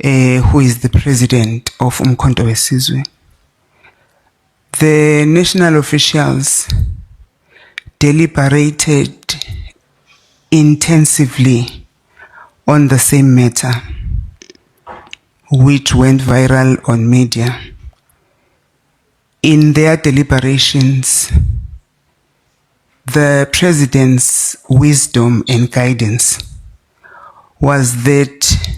who is the president of Umkhonto weSizwe. The national officials deliberated intensively on the same matter, which went viral on media. In their deliberations, the president's wisdom and guidance was that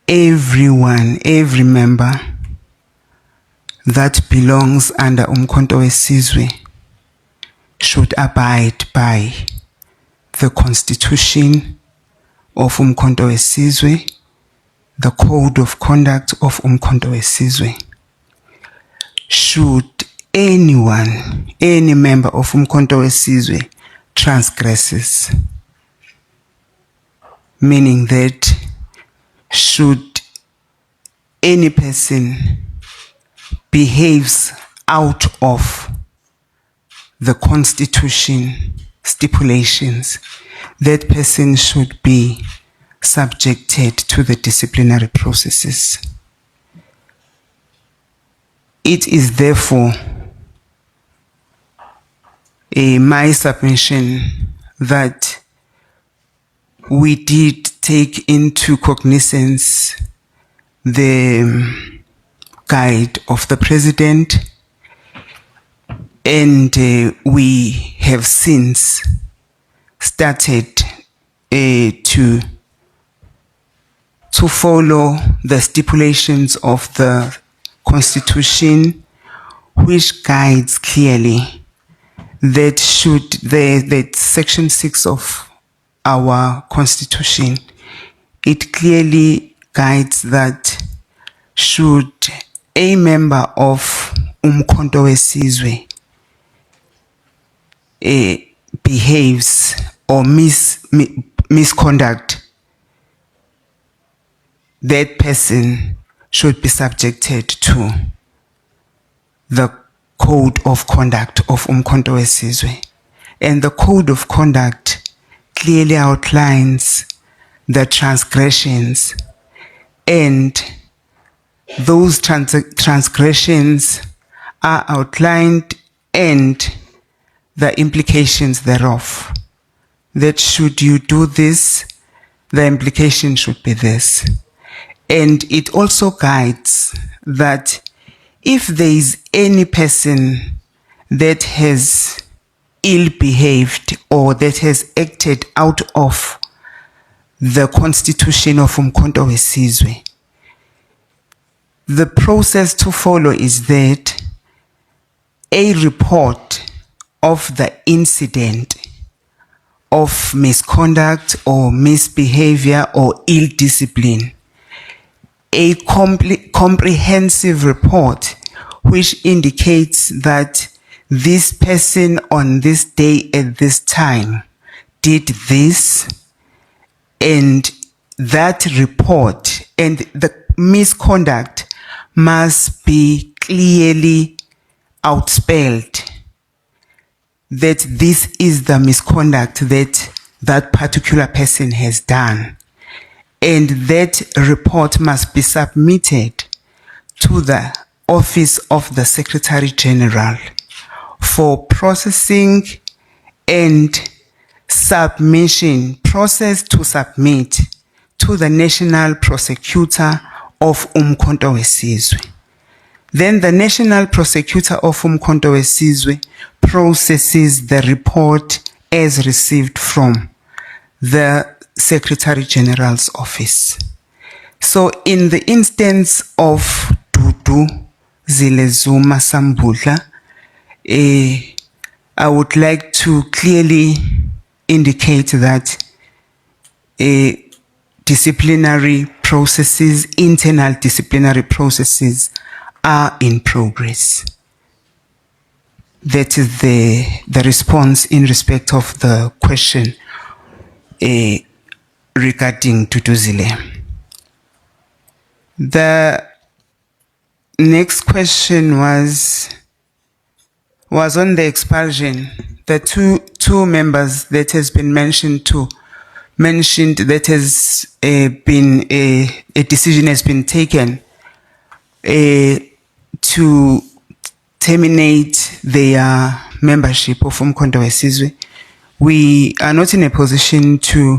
every member that belongs under Umkhonto weSizwe should abide by the constitution of Umkhonto weSizwe, the code of conduct of Umkhonto weSizwe. Should anyone, any member of Umkhonto weSizwe transgresses, meaning that should any person behaves out of the constitution stipulations, that person should be subjected to the disciplinary processes. It is therefore my submission that we did take into cognizance the guide of the president, and we have since started to follow the stipulations of the Constitution, which guides clearly that that Section 6 of our Constitution, it clearly guides that should a member of Umkhonto weSizwe behaves or misconduct, that person should be subjected to the code of conduct of Umkhonto weSizwe. And the code of conduct clearly outlines the transgressions, and those transgressions are outlined and the implications thereof. That should you do this, the implication should be this. And it also guides that if there is any person that has ill-behaved or that has acted out of the constitution of Umkhonto weSizwe, the process to follow is that a report of the incident of misconduct or misbehavior or ill discipline, a comprehensive report which indicates that this person on this day at this time did this, and that report and the misconduct must be clearly outspelled, that this is the misconduct that that particular person has done. And that report must be submitted to the Office of the Secretary General for processing and submission, process to submit to the National Prosecutor of Umkhonto weSizwe. Then the National Prosecutor of Umkhonto weSizwe processes the report as received from the Secretary General's office. So in the instance of Duduzile Zuma Sambudla, I would like to clearly indicate that disciplinary processes, internal disciplinary processes are in progress. That is the response in respect of the question regarding Duduzile. The next question was on the expulsion. The two members that has been mentioned to mentioned that has been a decision has been taken to terminate their membership of Umkhonto weSizwe. We are not in a position to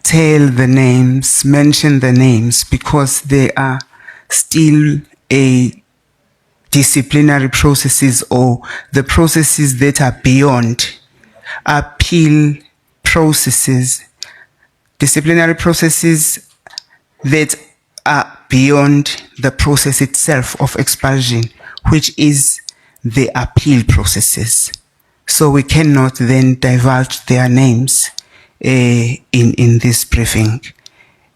tell the names, mention the names, because there are still disciplinary processes or the processes that are beyond appeal processes, disciplinary processes that are beyond the process itself of expulsion, which is the appeal processes. So we cannot then divulge their names in this briefing.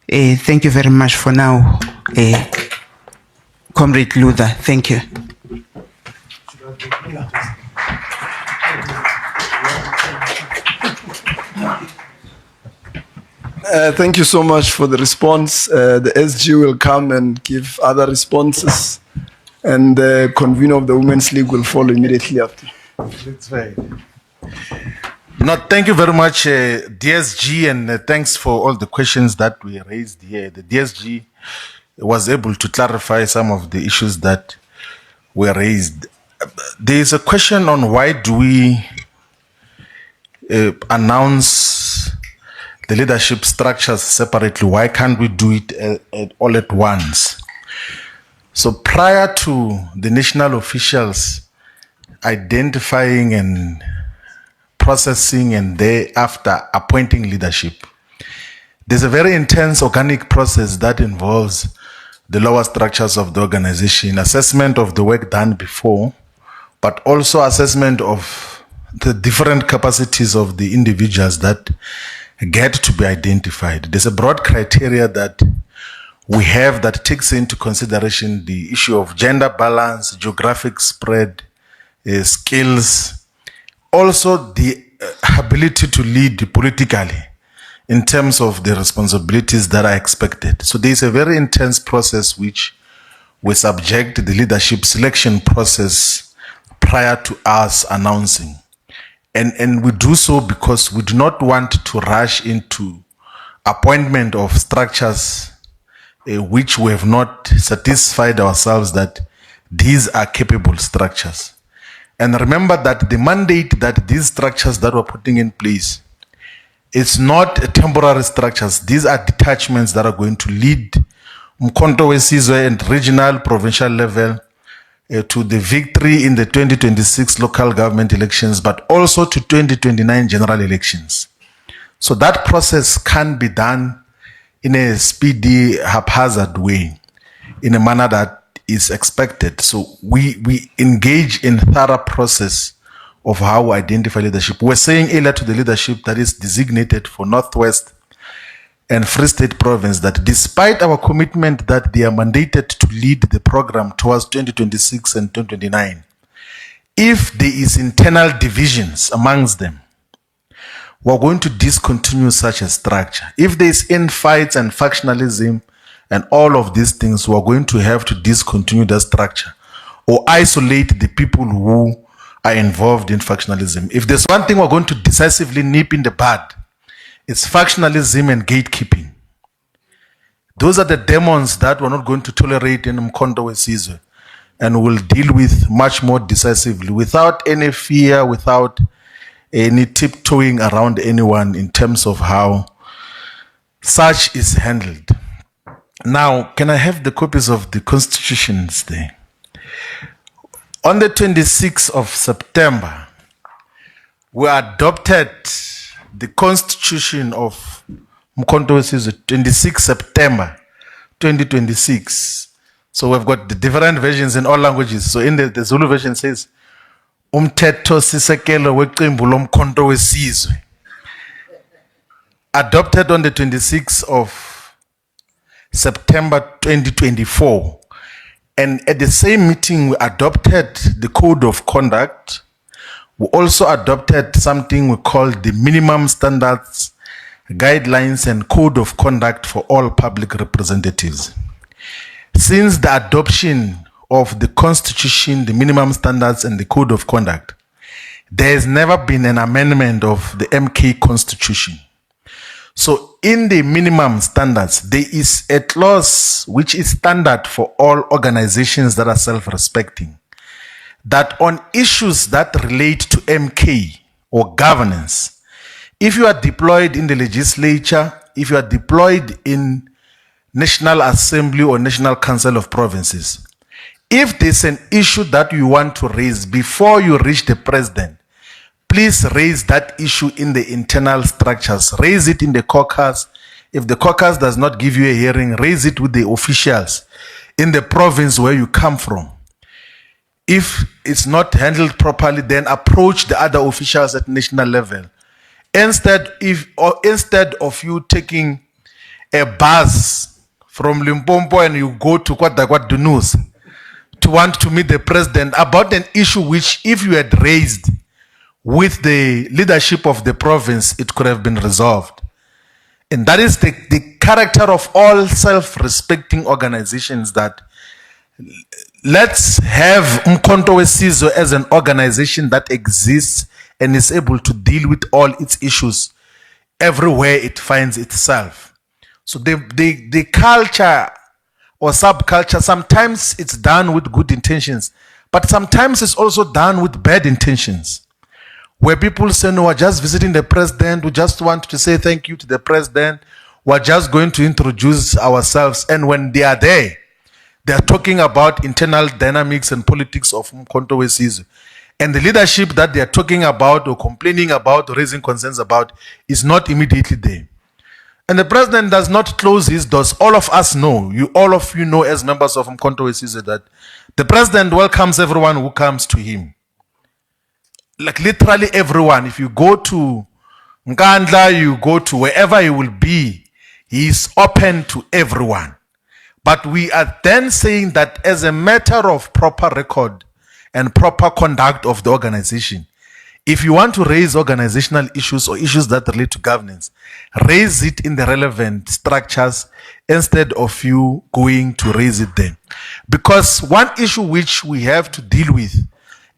Thank you very much for now, Comrade Luther. Thank you. Thank you so much for the response. The SG will come and give other responses, and the convener of the Women's League will follow immediately after. That's right. No, thank you very much, DSG, and thanks for all the questions that we raised here. The DSG was able to clarify some of the issues that were raised. There is a question on why do we announce the leadership structures separately? Why can't we do it all at once? So prior to the national officials identifying and processing and thereafter appointing leadership, there's a very intense organic process that involves the lower structures of the organization, assessment of the work done before, but also assessment of the different capacities of the individuals that get to be identified. There's a broad criteria that we have that takes into consideration the issue of gender balance, geographic spread, skills, also the ability to lead politically in terms of the responsibilities that are expected. So there's a very intense process which we subject the leadership selection process prior to us announcing. And we do so because we do not want to rush into appointment of structures which we have not satisfied ourselves that these are capable structures. And remember that the mandate that these structures that we're putting in place, it's not temporary structures. These are detachments that are going to lead Umkhonto weSizwe and regional, provincial level to the victory in the 2026 local government elections, but also to 2029 general elections. So that process can be done in a speedy, haphazard way, in a manner that is expected. So we engage in thorough process of how we identify leadership. We're saying earlier to the leadership that is designated for Northwest and Free State Province that despite our commitment that they are mandated to lead the program towards 2026 and 2029, if there is internal divisions amongst them, we're going to discontinue such a structure. If there is infights and factionalism and all of these things, we're going to have to discontinue that structure or isolate the people who are involved in factionalism. If there's one thing we're going to decisively nip in the bud, it's factionalism and gatekeeping. Those are the demons that we're not going to tolerate in Umkhonto weSizwe, and we'll deal with much more decisively, without any fear, without any tiptoeing around anyone in terms of how such is handled. Now, can I have the copies of the constitutions there? On the 26th of September, we adopted the constitution of Umkhonto weSizwe, 26 September 2026. So we've got the different versions in all languages. So in the Zulu version says, Umthetho Sisekelo weqembu lomkhonto weSizwe, adopted on the 26th of September 2024. And at the same meeting, we adopted the code of conduct. We also adopted something we call the minimum standards, guidelines, and code of conduct for all public representatives. Since the adoption of the constitution, the minimum standards, and the code of conduct, there has never been an amendment of the MK Constitution. So in the minimum standards, there is a clause which is standard for all organizations that are self-respecting, that on issues that relate to MK or governance, if you are deployed in the legislature, if you are deployed in National Assembly or National Council of Provinces, if there's an issue that you want to raise before you reach the president, please raise that issue in the internal structures. Raise it in the caucus. If the caucus does not give you a hearing, raise it with the officials in the province where you come from. If it's not handled properly, then approach the other officials at national level. Instead of you taking a bus from Limpopo and you go to Duduzile to want to meet the president about an issue which, if you had raised with the leadership of the province, it could have been resolved. And that is the character of all self-respecting organizations, that let's have Umkhonto weSizwe as an organization that exists and is able to deal with all its issues everywhere it finds itself. So the culture or subculture, sometimes it's done with good intentions, but sometimes it's also done with bad intentions, where people say, no, we're just visiting the president, we just want to say thank you to the president, we're just going to introduce ourselves. And when they are there, they are talking about internal dynamics and politics of Umkhonto weSizwe. And the leadership that they are talking about or complaining about or raising concerns about is not immediately there. And the president does not close his doors. All of us know, all of you know as members of Umkhonto weSizwe, that the president welcomes everyone who comes to him. Like literally everyone. If you go to Nkandla, you go to wherever he will be, he is open to everyone. But we are then saying that as a matter of proper record and proper conduct of the organization, if you want to raise organizational issues or issues that relate to governance, raise it in the relevant structures instead of you going to raise it there. Because one issue which we have to deal with,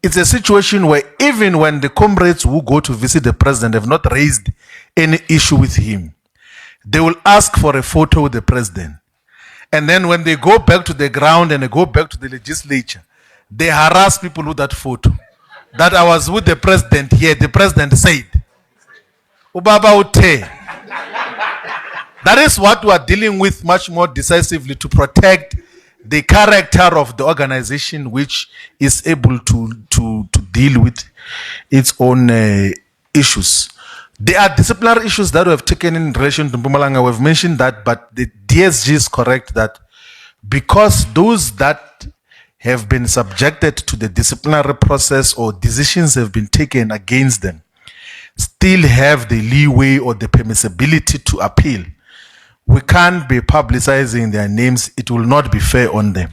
it's a situation where even when the comrades who go to visit the president have not raised any issue with him, they will ask for a photo with the president. And then when they go back to the ground and they go back to the legislature, they harass people with that photo. That I was with the president here, the president said, Ubaba Ute. That is what we are dealing with much more decisively, to protect the character of the organization, which is able to deal with its own issues. There are disciplinary issues that we have taken in relation to Mpumalanga. We've mentioned that, but the DSG is correct that because those that have been subjected to the disciplinary process or decisions have been taken against them still have the leeway or the permissibility to appeal. We can't be publicizing their names. It will not be fair on them,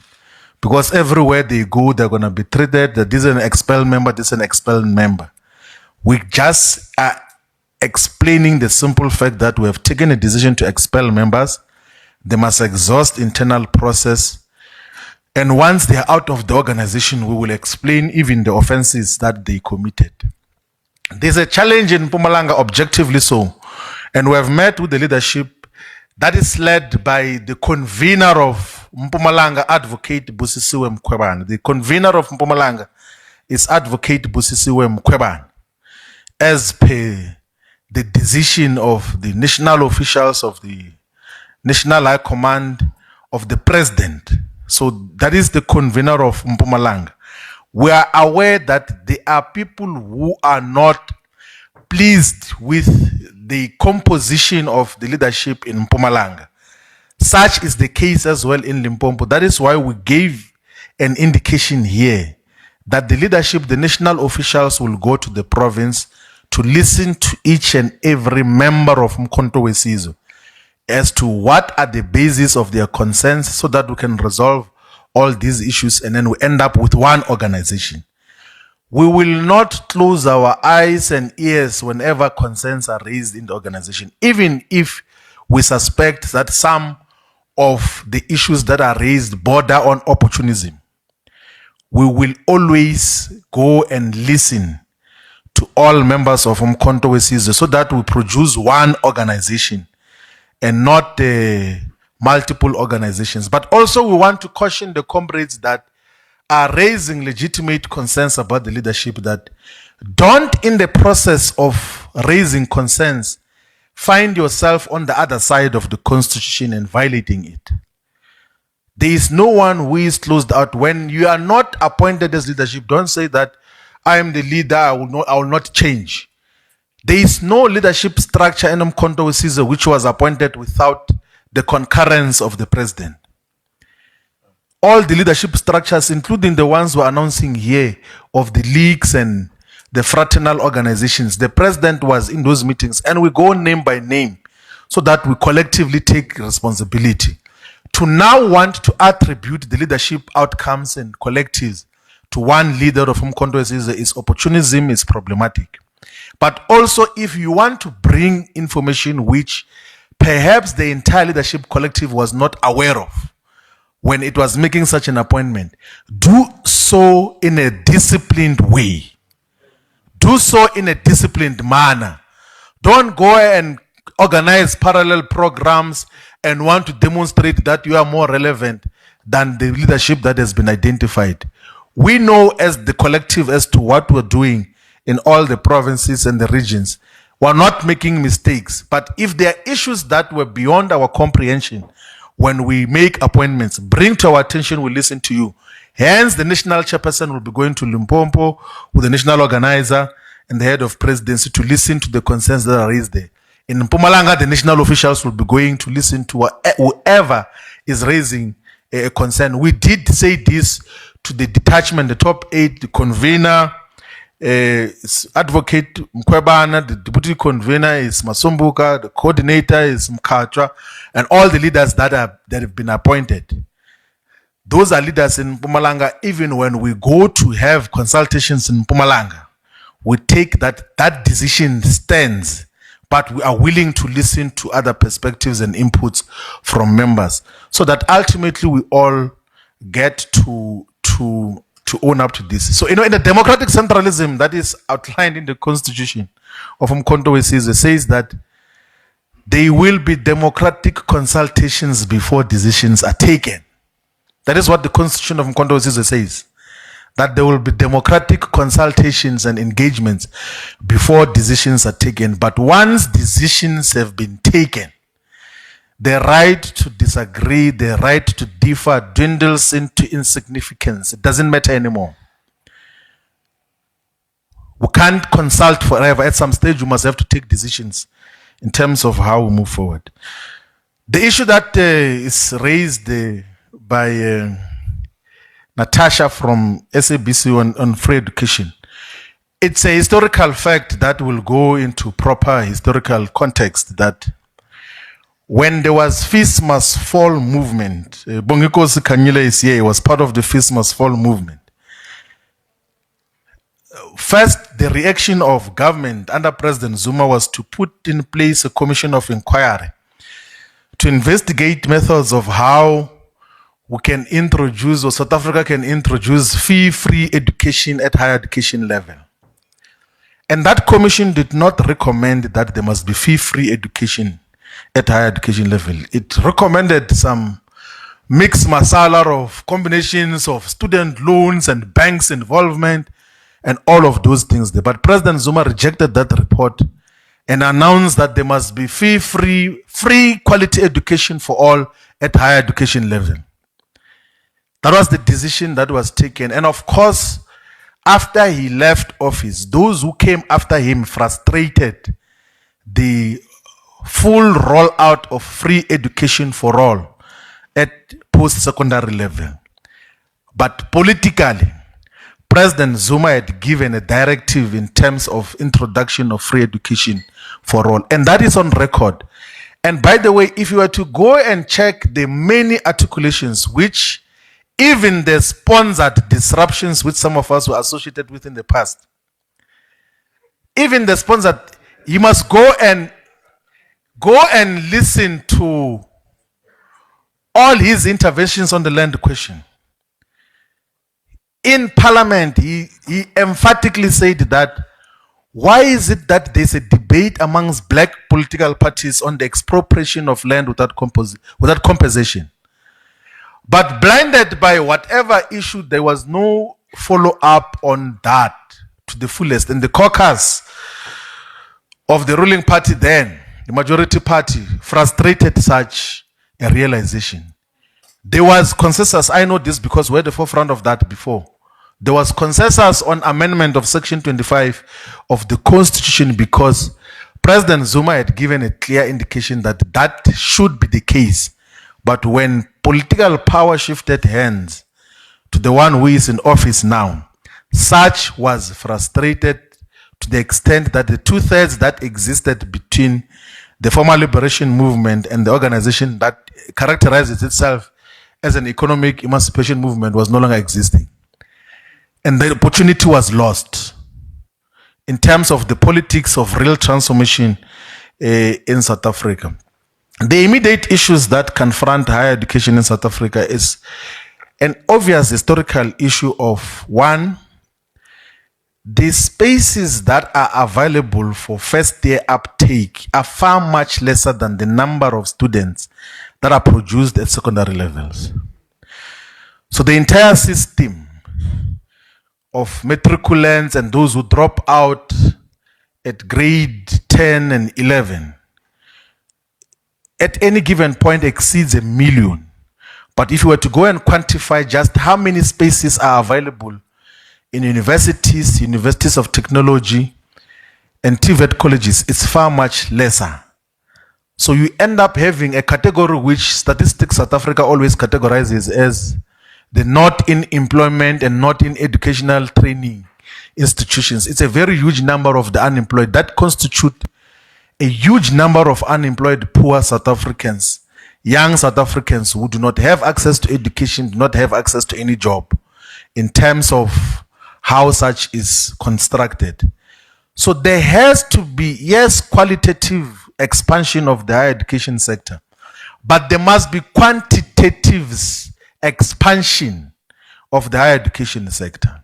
because everywhere they go, they're going to be treated that this is an expelled member, this is an expelled member. We just are explaining the simple fact that we have taken a decision to expel members. They must exhaust internal process. And once they are out of the organization, we will explain even the offenses that they committed. There's a challenge in Mpumalanga, objectively so. And we have met with the leadership that is led by the convener of Mpumalanga, Advocate Busisiwe Mkhwebane. The convener of Mpumalanga is Advocate Busisiwe Mkhwebane, as per the decision of the national officials of the National High Command of the President. So that is the convener of Mpumalanga. We are aware that there are people who are not pleased with the composition of the leadership in Mpumalanga. Such is the case as well in Limpopo. That is why we gave an indication here that the leadership, the national officials, will go to the province to listen to each and every member of Umkhonto weSizwe as to what are the basis of their concerns, so that we can resolve all these issues and then we end up with one organization. We will not close our eyes and ears whenever concerns are raised in the organization, even if we suspect that some of the issues that are raised border on opportunism. We will always go and listen to to all members of Umkhonto weSizwe so that we produce one organization and not multiple organizations. But also we want to caution the comrades that are raising legitimate concerns about the leadership that don't, in the process of raising concerns, find yourself on the other side of the constitution and violating it. There is no one who is closed out. When you are not appointed as leadership, don't say that I am the leader, I will not change. There is no leadership structure in Umkhonto weSizwe which was appointed without the concurrence of the president. All the leadership structures, including the ones we're announcing here of the leagues and the fraternal organizations, the president was in those meetings, and we go name by name so that we collectively take responsibility. To now want to attribute the leadership outcomes and collectives to one leader of Umkhonto weSizwe is opportunism, is problematic. But also, if you want to bring information which perhaps the entire leadership collective was not aware of when it was making such an appointment, do so in a disciplined way. Do so in a disciplined manner. Don't go and organize parallel programs and want to demonstrate that you are more relevant than the leadership that has been identified. We know as the collective as to what we're doing in all the provinces and the regions. We're not making mistakes. But if there are issues that were beyond our comprehension, when we make appointments, bring to our attention, we listen to you. Hence, the national chairperson will be going to Limpopo with the national organizer and the head of presidency to listen to the concerns that are raised there. In Mpumalanga, the national officials will be going to listen to whoever is raising a concern. We did say this to the detachment, the top 8, the convener, Advocate Mkwebana, the deputy convener is Masumbuka, the coordinator is Mkatra, and all the leaders that have been appointed. Those are leaders in Mpumalanga. Even when we go to have consultations in Mpumalanga, we take that decision stands, but we are willing to listen to other perspectives and inputs from members so that ultimately we all get to own up to this. So, in the democratic centralism that is outlined in the constitution of Umkhonto weSizwe says that there will be democratic consultations before decisions are taken. That is what the constitution of Umkhonto weSizwe says. That there will be democratic consultations and engagements before decisions are taken. But once decisions have been taken, the right to disagree, the right to differ dwindles into insignificance. It doesn't matter anymore. We can't consult forever. At some stage, we must have to take decisions in terms of how we move forward. The issue that is raised by Natasha from SABC on free education, it's a historical fact that will go into proper historical context that when there was Fees Must Fall movement, Bongikosi Kanyile is here, he was part of the Fees Must Fall movement. First, the reaction of government under President Zuma was to put in place a commission of inquiry to investigate methods of how we can introduce, or South Africa can introduce, fee-free education at higher education level. And that commission did not recommend that there must be fee-free education at higher education level. It recommended some mixed masala of combinations of student loans and banks involvement and all of those things there. But President Zuma rejected that report and announced that there must be free quality education for all at higher education level. That was the decision that was taken. And of course, after he left office, those who came after him frustrated the full rollout of free education for all at post-secondary level. But politically, President Zuma had given a directive in terms of introduction of free education for all. And that is on record. And by the way, if you were to go and check the many articulations which even the sponsored disruptions which some of us were associated with in the past, even the sponsored, you must go and listen to all his interventions on the land question. In Parliament, he emphatically said that Why is it that there's a debate amongst black political parties on the expropriation of land without compensation? But blinded by whatever issue, there was no follow-up on that to the fullest. And the caucus of the ruling party then, the majority party, frustrated such a realization. There was consensus, I know this because we're at the forefront of that before. There was consensus on amendment of Section 25 of the Constitution because President Zuma had given a clear indication that that should be the case. But when political power shifted hands to the one who is in office now, such was frustrated to the extent that the 2/3 that existed between the former liberation movement and the organization that characterizes itself as an economic emancipation movement was no longer existing. And the opportunity was lost in terms of the politics of real transformation in South Africa. The immediate issues that confront higher education in South Africa is an obvious historical issue of one, the spaces that are available for first year uptake are far much lesser than the number of students that are produced at secondary levels. So the entire system of matriculants and those who drop out at grade 10 and 11 at any given point exceeds 1 million. But if you were to go and quantify just how many spaces are available in universities of technology, and TVET colleges, it's far much lesser. So you end up having a category which Statistics South Africa always categorizes as the not in employment and not in educational training institutions. It's a very huge number of the unemployed that constitute a huge number of unemployed poor South Africans, young South Africans who do not have access to education, do not have access to any job in terms of how such is constructed. So there has to be, yes, qualitative expansion of the higher education sector, but there must be quantitative expansion of the higher education sector.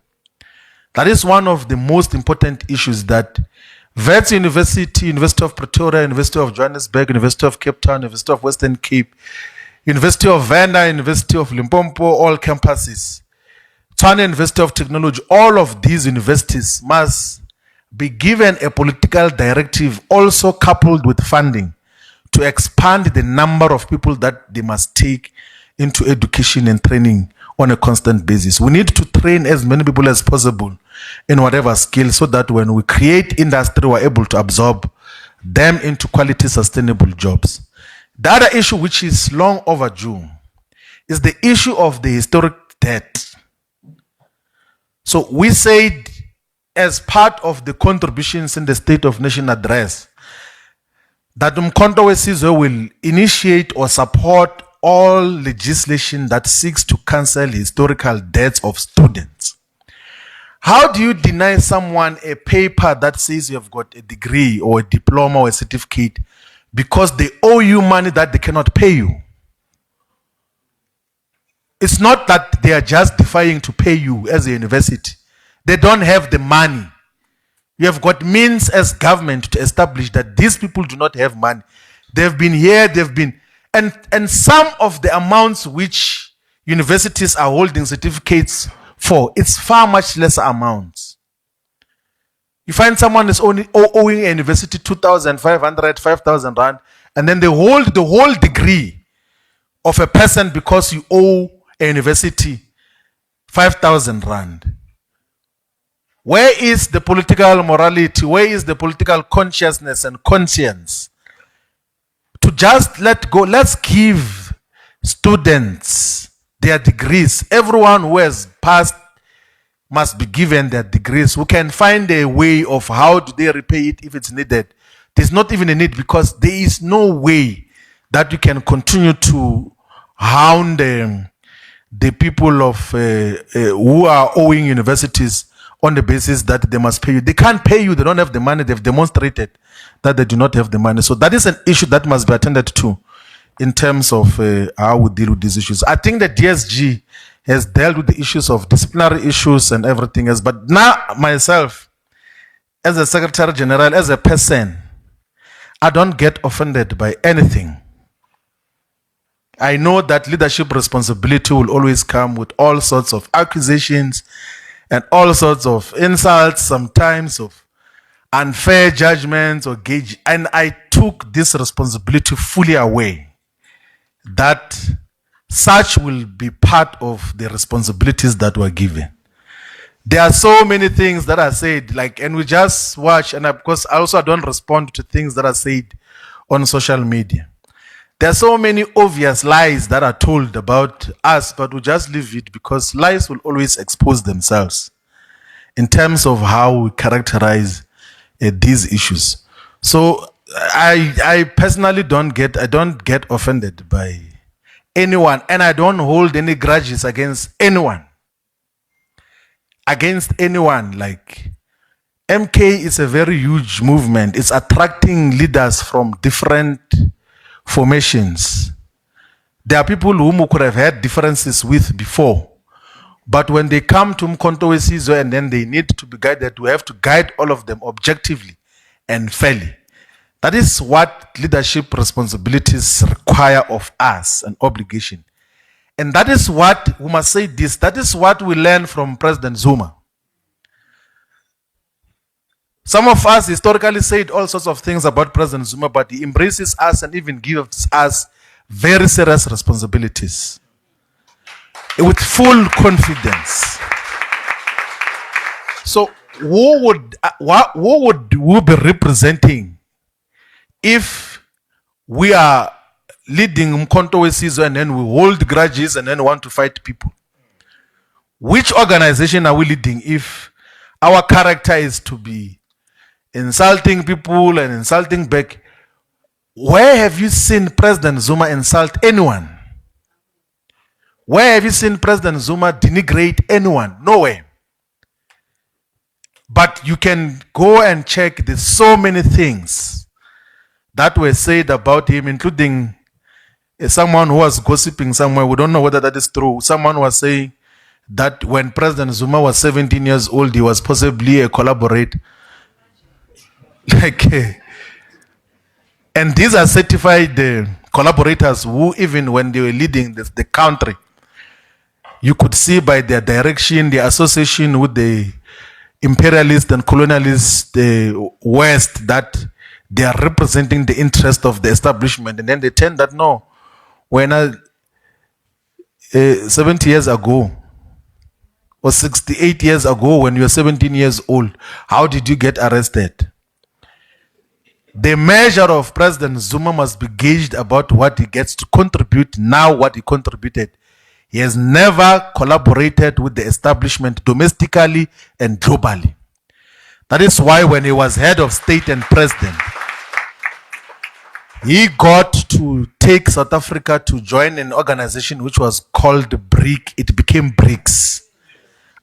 That is one of the most important issues that Wits University, University of Pretoria, University of Johannesburg, University of Cape Town, University of Western Cape, University of Venda, University of Limpopo, all campuses, Tshwane University of Technology, all of these universities must be given a political directive also coupled with funding to expand the number of people that they must take into education and training on a constant basis. We need to train as many people as possible in whatever skill so that when we create industry, we're able to absorb them into quality sustainable jobs. The other issue which is long overdue is the issue of the historic debt. So we said as part of the contributions in the State of Nation address that Umkhonto weSizwe will initiate or support all legislation that seeks to cancel historical debts of students. How do you deny someone a paper that says you have got a degree or a diploma or a certificate because they owe you money that they cannot pay you? It's not that they are just defying to pay you as a university. They don't have the money. You have got means as government to establish that these people do not have money. They've been here, and some of the amounts which universities are holding certificates for, it's far much lesser amounts. You find someone is only owing a university 2,500, 5,000 rand, and then they hold the whole degree of a person because you owe a university 5,000 rand. Where is the political morality? Where is the political consciousness and conscience? To just let go, let's give students their degrees. Everyone who has passed must be given their degrees. We can find a way of how do they repay it if it's needed. There's not even a need because there is no way that you can continue to hound the people of who are owing universities on the basis that they must pay you. They can't pay you. They don't have the money. They've demonstrated that they do not have the money. So that is an issue that must be attended to in terms of how we deal with these issues. I think the DSG has dealt with the issues of disciplinary issues and everything else. But now myself, as a Secretary General, as a person, I don't get offended by anything. I know that leadership responsibility will always come with all sorts of accusations and all sorts of insults, sometimes of unfair judgments or gauge. And I took this responsibility fully aware that such will be part of the responsibilities that were given. There are so many things that are said, and we just watch, and of course, I don't respond to things that are said on social media. There are so many obvious lies that are told about us, but we just leave it because lies will always expose themselves in terms of how we characterize these issues. So I personally don't get offended by anyone, and I don't hold any grudges against anyone. Like MK is a very huge movement. It's attracting leaders from different formations. There are people whom we could have had differences with before, but when they come to Mkhonto we Sizwe and then they need to be guided, we have to guide all of them objectively and fairly. That is what leadership responsibilities require of us, an obligation. And that is what, we must say this, that is what we learned from President Zuma. Some of us historically said all sorts of things about President Zuma, but he embraces us and even gives us very serious responsibilities with full confidence. So who would we be representing if we are leading Mkhonto we Sizwe and then we hold grudges and then want to fight people? Which organization are we leading if our character is to be insulting people and insulting back? Where have you seen President Zuma insult anyone? Where have you seen President Zuma denigrate anyone? Nowhere. But you can go and check. There's so many things that were said about him, including someone who was gossiping somewhere. We don't know whether that is true. Someone was saying that when President Zuma was 17 years old, he was possibly a collaborator. And these are certified collaborators who, even when they were leading the country, you could see by their direction, their association with the imperialist and colonialist West, that they are representing the interest of the establishment. And then they tend that, no, when 70 years ago or 68 years ago, when you were 17 years old, how did you get arrested? The measure of President Zuma must be gauged about what he gets to contribute now, what he contributed. He has never collaborated with the establishment domestically and globally. That is why when he was head of state and president, he got to take South Africa to join an organization which was called BRIC. It became BRICS,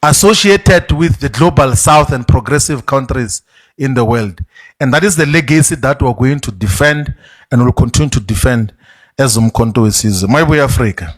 associated with the global south and progressive countries in the world. And that is the legacy that we're going to defend and will continue to defend as Mkhonto we Sizwe. My boy Africa.